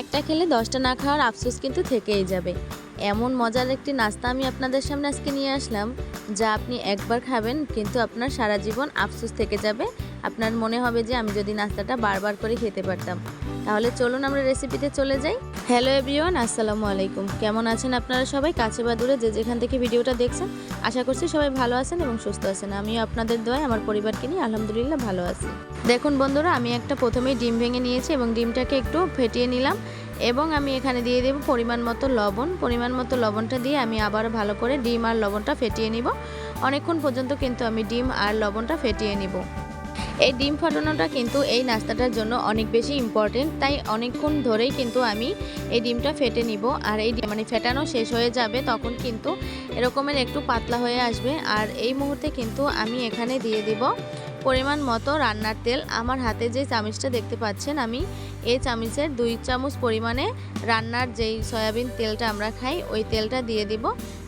একটা খেলে 10টা না খাওয়ার আফসোস কিন্তু থেকেই যাবে। এমন মজার একটি নাস্তা আমি আপনাদের সামনে আজকে নিয়ে আসলাম, যা আপনি একবার খাবেন কিন্তু আপনার সারা জীবন আফসোস থেকে যাবে। আপনার মনে হবে যে আমি যদি নাস্তাটা বারবার করে খেতে পারতাম। তাহলে চলুন আমরা রেসিপিতে চলে যাই। হ্যালো এভরিওয়ান, আসসালামু আলাইকুম। কেমন আছেন আপনারা সবাই, কাছে বা দূরে যে যেখান থেকে ভিডিওটা দেখছেন? আশা করছি সবাই ভালো আছেন এবং সুস্থ আছেন। আমিও আপনাদের দোয়ায় আমার পরিবারকে নিয়ে আলহামদুলিল্লাহ ভালো আছি। দেখুন বন্ধুরা, আমি একটা প্রথমেই ডিম ভেঙে নিয়েছি এবং ডিমটাকে একটু ফেটিয়ে নিলাম এবং আমি এখানে দিয়ে দেব পরিমাণ মতো লবণ। পরিমাণ মতো লবণটা দিয়ে আমি আবার ভালো করে ডিম আর লবণটা ফেটিয়ে নিব। অনেকক্ষণ পর্যন্ত কিন্তু আমি ডিম আর লবণটা ফেটিয়ে নিব। এই ডিম ফাটানোটা কিন্তু এই নাস্তাটার জন্য অনেক বেশি ইম্পর্টেন্ট, তাই অনেকক্ষণ ধরেই কিন্তু আমি এই ডিমটা ফেটে নিব। আর এই ফেটানো শেষ হয়ে যাবে তখন কিন্তু এরকমের একটু পাতলা হয়ে আসবে। আর এই মুহূর্তে কিন্তু আমি এখানে দিয়ে দিব পরিমাণ মতো রান্নার তেল। আমার হাতে যে চামচটা দেখতে পাচ্ছেন, আমি এই চামচের 2 চামচ পরিমাণে রান্নার যেই সয়াবিন তেলটা আমরা খাই ওই তেলটা দিয়ে দিব।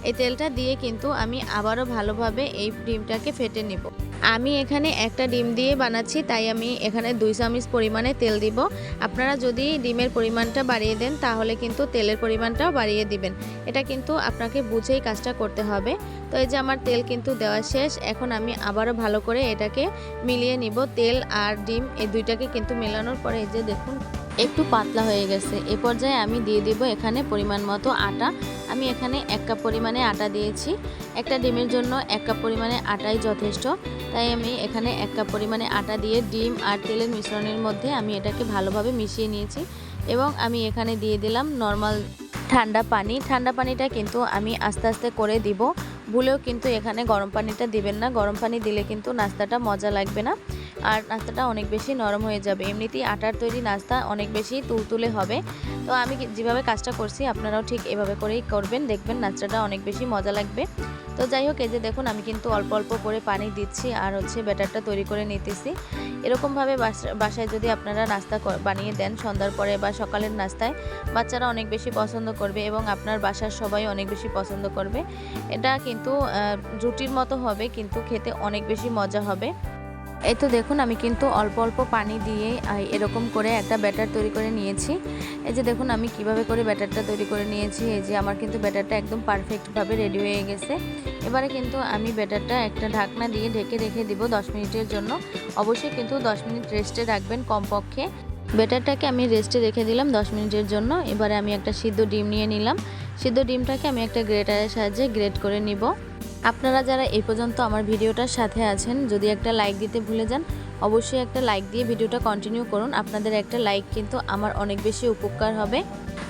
এই তেলটা দিয়ে কিন্তু আমি আবারও ভালোভাবে এই ডিমটাকে ফেটে নিব। আমি এখানে একটা ডিম দিয়ে বানাচ্ছি, তাই আমি এখানে 2 চামচ পরিমাণে তেল দিব। আপনারা যদি ডিমের পরিমাণটা বাড়িয়ে দেন তাহলে কিন্তু তেলের পরিমাণটাও বাড়িয়ে দিবেন। এটা কিন্তু আপনাকে বুঝেই কাজটা করতে হবে। তো এই যে আমার তেল কিন্তু দেওয়া শেষ। এখন আমি আবারও ভালো করে এটাকে মিলিয়ে নিব। তেল আর ডিম এই দুইটাকে কিন্তু মেলানোর পরে এই যে দেখুন একটু পাতলা হয়ে গেছে। এ পর্যায়ে আমি দিয়ে দিব এখানে পরিমাণ মতো আটা। আমি এখানে 1 কাপ পরিমাণে আটা দিয়েছি। একটা ডিমের জন্য 1 কাপ পরিমাণে আটাই যথেষ্ট। তাই আমি এখানে 1 কাপ পরিমাণে আটা দিয়ে ডিম আর তেলের মিশ্রণের মধ্যে আমি এটাকে ভালোভাবে মিশিয়ে নিয়েছি এবং আমি এখানে দিয়ে দিলাম নর্মাল ঠান্ডা পানি। ঠান্ডা পানিটা কিন্তু আমি আস্তে আস্তে করে দিব। ভুলেও কিন্তু এখানে গরম পানিটা দিবেন না। গরম পানি দিলে কিন্তু নাস্তাটা মজা লাগবে না আর নাস্তাটা অনেক বেশি নরম হয়ে যাবে। এমনিতেই আটার তৈরি নাস্তা অনেক বেশি তুলতুলে হবে। তো আমি যেভাবে কাজটা করছি আপনারাও ঠিক এভাবে করেই করবেন, দেখবেন নাস্তাটা অনেক বেশি মজা লাগবে। তো যাই হোক, এই যে দেখুন আমি কিন্তু অল্প অল্প করে পানি দিচ্ছি আর ব্যাটারটা তৈরি করে নিতেছি। এরকমভাবে বাসায় যদি আপনারা নাস্তা বানিয়ে দেন সন্ধ্যার পরে বা সকালের নাস্তায়, বাচ্চারা অনেক বেশি পছন্দ করবে এবং আপনার বাসার সবাই অনেক বেশি পছন্দ করবে। এটা কিন্তু রুটির মতো হবে কিন্তু খেতে অনেক বেশি মজা হবে। এই তো দেখুন আমি কিন্তু অল্প অল্প পানি দিয়ে এরকম করে একটা ব্যাটার তৈরি করে নিয়েছি। এই যে দেখুন আমি কিভাবে করে ব্যাটারটা তৈরি করে নিয়েছি। এই যে আমার কিন্তু ব্যাটারটা একদম পারফেক্টভাবে রেডি হয়ে গেছে। এবারে কিন্তু আমি ব্যাটারটা একটা ঢাকনা দিয়ে ঢেকে রেখে দিব 10 মিনিটের জন্য। অবশ্যই কিন্তু 10 মিনিট রেস্টে রাখবেন কমপক্ষে। ব্যাটারটাকে আমি রেস্টে রেখে দিলাম 10 মিনিটের জন্য। এবারে আমি একটা সিদ্ধ ডিম নিয়ে নিলাম। সিদ্ধ ডিমটাকে আমি একটা গ্রেটারের সাহায্যে গ্রেট করে নিব। আপনারা যারা এই পর্যন্ত আমার ভিডিওটার সাথে আছেন, যদি একটা লাইক দিতে ভুলে যান, অবশ্যই একটা লাইক দিয়ে ভিডিওটা কন্টিনিউ করুন। আপনাদের একটা লাইক কিন্তু আমার অনেক বেশি উপকার হবে।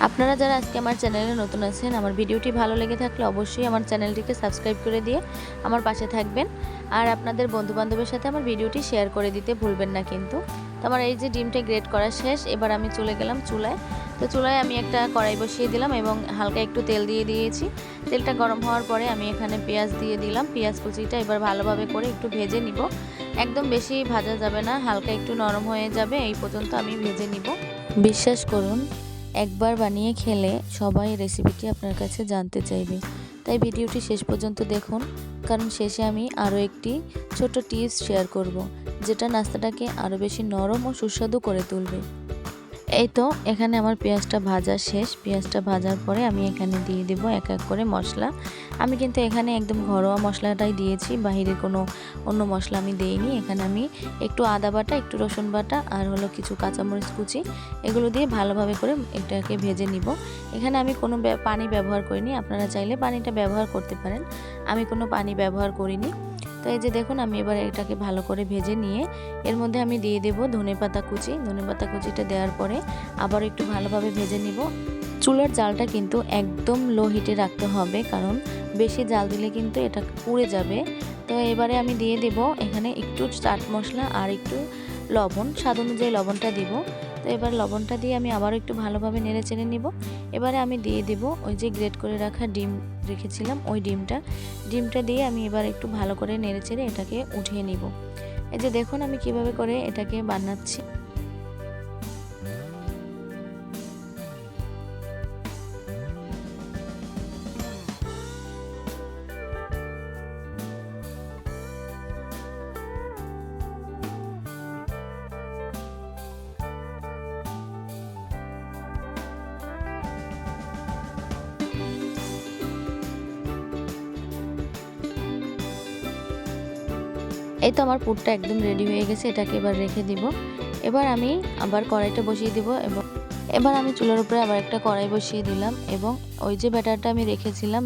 আপনারা যারা আজকে আমার চ্যানেলে নতুন আছেন, আমার ভিডিওটি ভালো লেগে থাকলে অবশ্যই আমার চ্যানেলটিকে সাবস্ক্রাইব করে দিয়ে আমার পাশে থাকবেন। আর আপনাদের বন্ধুবান্ধবের সাথে আমার ভিডিওটি শেয়ার করে দিতে ভুলবেন না কিন্তু। তো আমার এই যে ডিমটা গ্রেট করা শেষ। এবার আমি চলে গেলাম চুলায়। তো চুলায় আমি একটা কড়াই বসিয়ে দিলাম এবং হালকা একটু তেল দিয়ে দিয়েছি। তেলটা গরম হওয়ার পরে আমি এখানে পেঁয়াজ দিয়ে দিলাম। পেঁয়াজ কুচিটা এবার ভালোভাবে করে একটু ভেজে নিব। একদম বেশি ভাজা যাবে না, হালকা একটু নরম হয়ে যাবে এই পর্যন্ত আমি ভেজে নিব। বিশ্বাস করুন, একবার বানিয়ে খেলে সবাই রেসিপিটি আপনার কাছে জানতে চাইবে। তাই ভিডিওটি শেষ পর্যন্ত দেখুন, কারণ শেষে আমি আরও একটি ছোট টিপস শেয়ার করব, যেটা নাস্তাটাকে আরও বেশি নরম ও সুস্বাদু করে তুলবে। এই তো এখানে আমার পেঁয়াজটা ভাজা শেষ। পেঁয়াজটা ভাজার পরে আমি এখানে দিয়ে দেব এক এক করে মশলা। আমি কিন্তু এখানে একদম ঘরোয়া মশলাটাই দিয়েছি, বাহিরের কোনো অন্য মশলা আমি দেইনি। এখানে আমি একটু আদা বাটা, একটু রসুন বাটা আর কিছু কাঁচামরিচ কুচি, এগুলো দিয়ে ভালোভাবে করে এটাকে ভেজে নিব। এখানে আমি কোনো পানি ব্যবহার করিনি, আপনারা চাইলে পানিটা ব্যবহার করতে পারেন। আমি কোনো পানি ব্যবহার করিনি। তো এই যে দেখুন আমি এবার এটাকে ভালো করে ভেজে নিয়ে এর মধ্যে আমি দিয়ে দেব ধনেপাতা কুচি। ধনেপাতা কুচিটা দেওয়ার পরে আবার একটু ভালোভাবে ভেজে নিব। চুলার জালটা কিন্তু একদম লো হিটে রাখতে হবে, কারণ বেশি জাল দিলে কিন্তু এটা পুড়ে যাবে। তো এবারে আমি দিয়ে দেব এখানে একটু চাট মশলা আর একটু লবণ, স্বাদ অনুযায়ী লবণটা দিব। তো এবার লবণটা দিয়ে আমি আবার একটু ভালোভাবে নেড়ে চেড়ে নিব। এবারে আমি দিয়ে দেব ওই যে গ্রেট করে রাখা ডিম রেখেছিলাম, ওই ডিমটা দিয়ে আমি এবার একটু ভালো করে নেড়ে চেড়ে এটাকে উঠিয়ে নিব। এই যে দেখুন আমি কিভাবে করে এটাকে বানাচ্ছি। এই তো আমার পুরটা একদম রেডি হয়ে গেছে, এটাকে এবার রেখে দিব। এবার আমি আবার কড়াইটা বসিয়ে দিব এবং এবার আমি চুলার উপরে আবার একটা কড়াই বসিয়ে দিলাম এবং ওই যে ব্যাটারটা আমি রেখেছিলাম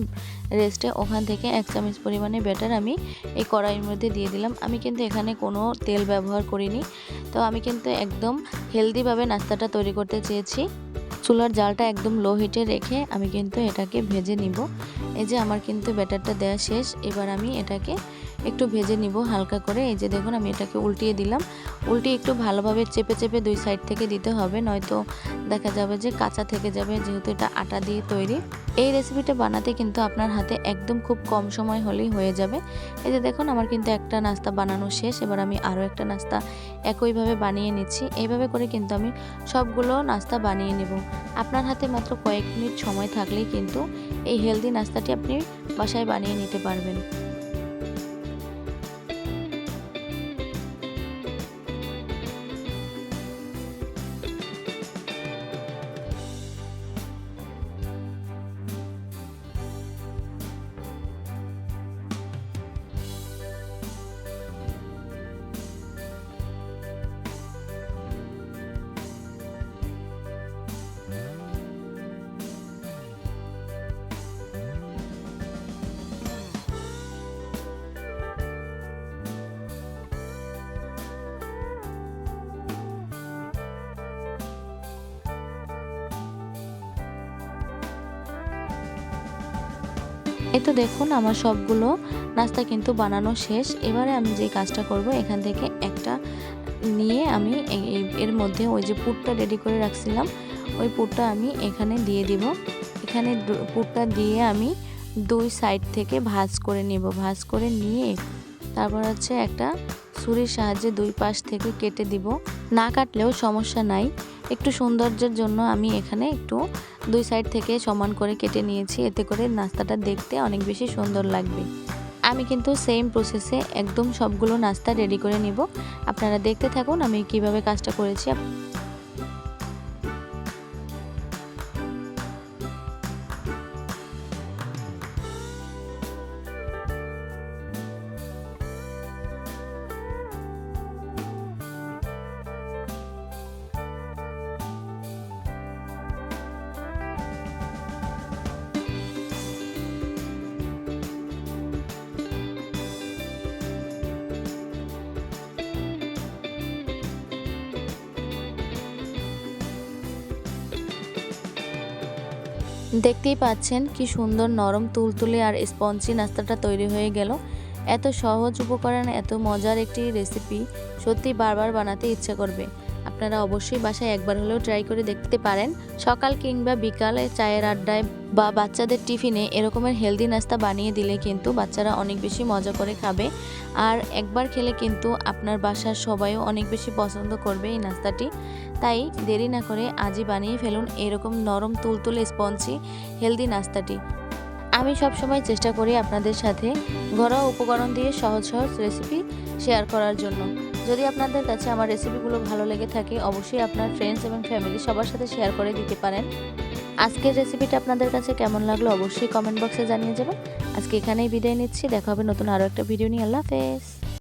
রেস্টে, ওখান থেকে 1 চামচ পরিমাণে ব্যাটার আমি এই কড়াইয়ের মধ্যে দিয়ে দিলাম। আমি কিন্তু এখানে কোনো তেল ব্যবহার করিনি, তো আমি কিন্তু একদম হেলদিভাবে নাস্তাটা তৈরি করতে চেয়েছি। চুলার জালটা একদম লো হিটে রেখে আমি কিন্তু এটাকে ভেজে নিব। এই যে আমার কিন্তু ব্যাটারটা দেওয়া শেষ, এবার আমি এটাকে একটু ভেজে নিব হালকা করে। এই যে দেখুন আমি এটাকে উল্টিয়ে দিলাম, উল্টিয়ে একটু ভালোভাবে চেপে চেপে 2 সাইড থেকে দিতে হবে, নয়তো দেখা যাবে যে কাঁচা থেকে যাবে, যেহেতু এটা আটা দিয়ে তৈরি। এই রেসিপিটা বানাতে কিন্তু আপনার হাতে একদম খুব কম সময় হলেই হয়ে যাবে। এই যে দেখুন আমার কিন্তু একটা নাস্তা বানানো শেষ, এবার আমি আরও একটা নাস্তা একইভাবে বানিয়ে নিচ্ছি। এইভাবে করে কিন্তু আমি সবগুলো নাস্তা বানিয়ে নেব। আপনার হাতে মাত্র কয়েক মিনিট সময় থাকলেই কিন্তু এই হেলদি নাস্তাটি আপনি বাসায় বানিয়ে নিতে পারবেন। এই তো দেখুন আমার সবগুলো নাস্তা কিন্তু বানানো শেষ। এবারে আমি যে কাজটা করব, এখান থেকে একটা নিয়ে আমি এর মধ্যে ওই যে পুরটা রেডি করে রাখছিলাম, ওই পুরটা আমি এখানে দিয়ে দিব। এখানে পুরটা দিয়ে আমি 2 সাইড থেকে ভাঁজ করে নেব। ভাঁজ করে নিয়ে তারপর হচ্ছে একটা ছুরির সাহায্যে 2 পাশ থেকে কেটে দিব। না কাটলেও সমস্যা নাই, একটু সৌন্দর্যের জন্য আমি এখানে একটু 2 সাইড থেকে সমান করে কেটে নিয়েছি, এতে করে নাস্তাটা দেখতে অনেক বেশি সুন্দর লাগবে। আমি কিন্তু সেম প্রসেসে একদম সবগুলো নাস্তা রেডি করে নিব। আপনারা দেখতে থাকুন আমি কিভাবে কাজটা করেছি। দেখতেই পাচ্ছেন কি সুন্দর নরম তুলতুলে আর স্পঞ্জি নাস্তাটা তৈরি হয়ে গেল। এত সহজ উপকরণে এত মজার একটি রেসিপি সত্যি বারবার বানাতে ইচ্ছে করবে। আপনারা অবশ্যই বাসায় একবার হলেও ট্রাই করে দেখতে পারেন। সকাল কিংবা বিকালে চায়ের আড্ডায় বা বাচ্চাদের টিফিনে এরকমের হেলদি নাস্তা বানিয়ে দিলে কিন্তু বাচ্চারা অনেক বেশি মজা করে খাবে, আর একবার খেলে কিন্তু আপনার বাসার সবাইও অনেক বেশি পছন্দ করবে এই নাস্তাটি। তাই দেরি না করে আজই বানিয়ে ফেলুন এরকম নরম তুলতুলে স্পঞ্জি হেলদি নাস্তাটি। আমি সবসময় চেষ্টা করি আপনাদের সাথে ঘরোয়া উপকরণ দিয়ে সহজ সহজ রেসিপি শেয়ার করার জন্য। যদি আপনাদের কাছে আমার রেসিপিগুলো ভালো লেগে থাকে অবশ্যই আপনার ফ্রেন্ডস এবং ফ্যামিলি সবার সাথে শেয়ার করে দিতে পারেন। আজকের রেসিপিটা আপনাদের কাছে কেমন লাগলো অবশ্যই কমেন্ট বক্সে জানিয়ে যাবেন। আজকে এখানেই বিদায় নিচ্ছি, দেখা হবে নতুন আরও একটা ভিডিও নিয়ে। আল্লাহ হাফেজ।